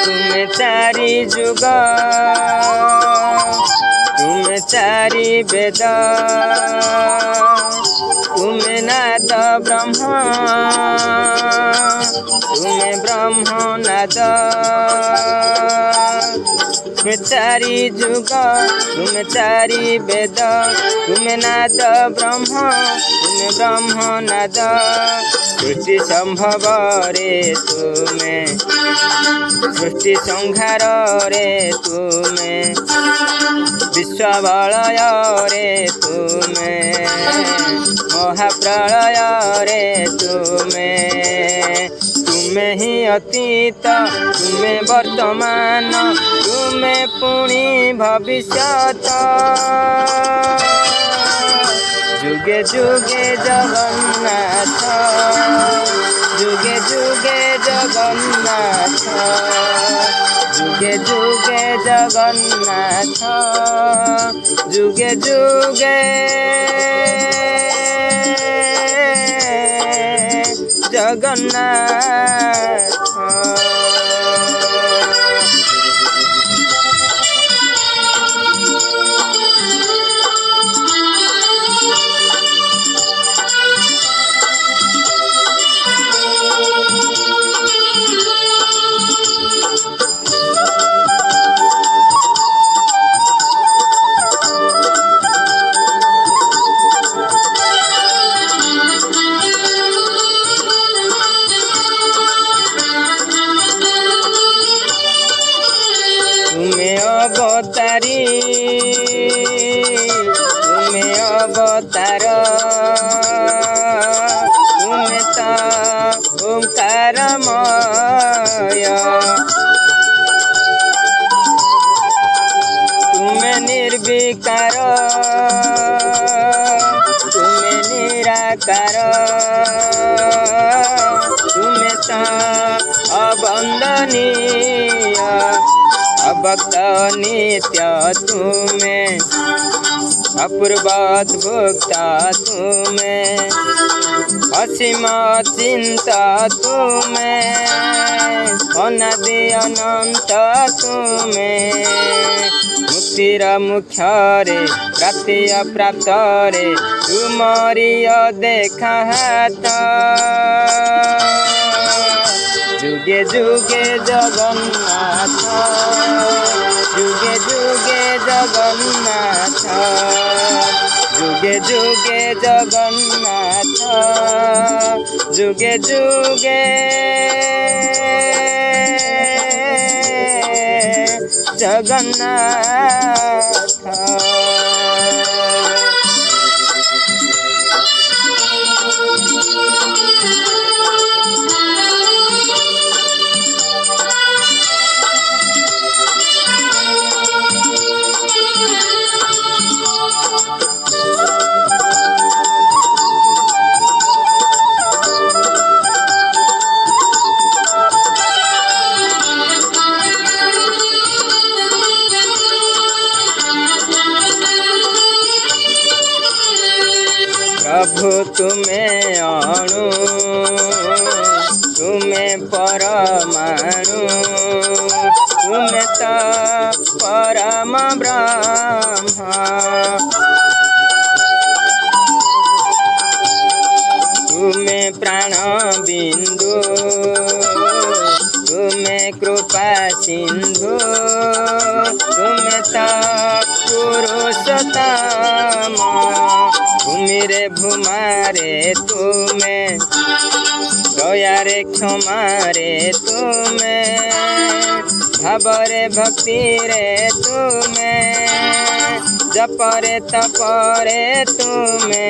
तुमे चारि जुग तुमे चारि वेद तुमे नाद ब्रह्म तुमे ब्रह्म नाद तुमे चारि जुग तुमे चारि वेद तुमे नाद ब्रह्म तुमे ब्रह्म नाद सृष्टि संभव रे तुमे सृष्टि संहार रे तुमे विश्वबलय रे तुमे महाप्रलय रे तुमे तुमे ही अतीत तुमे वर्तमान तुमे पुणी भविष्यत जुगे जुगे जगन्नाथ जुगे जुगे जगन्नाथ जुगे जुगे जगन्नाथ जुगे जुगे जगन्नाथ। तुमे अवतारी तुमे अवतार तुमे तो ओंकारमय तुमे निर्विकार तुमे निराकार तुमे तो अवंदनीय अभक्त नित्य तुमे अपूर्व अद्भुत तुमे असीम चिंता तुमे अनादि अनंत तुमे मुक्तिर मुख्य रे प्राप्ति अप्राप्त रे तुमरी देखा हाथ जुगे जुगे जगन्नाथ जुगे जुगे जगन्नाथ जुगे जुगे जगन्नाथ जुगे जुगे जगन्नाथ। प्रभु तुमे अणु तुमे परमाणु तुमे तो परम ब्रह्म तुमे प्राण बिंदु तुमे कृपा सिंधु तुमे तो पुरुषोत्तम भूमि रे भूमा रे तुमे दया रे क्षमा रे तुमे भाव रे भक्ति रे तुमे जप रे तप रे तुमे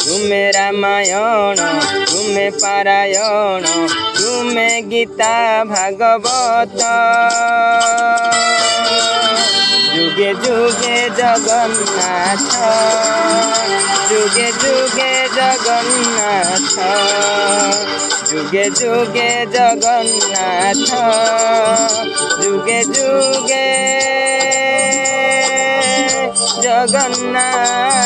तुमे रामायण तुमे पारायण तुमे गीता भागवत जुगे जुगे जगन्नाथ जुगे जुगे जगन्नाथ যুগে যুগে জগন্নাথ, যুগে যুগে জগন্নাথ।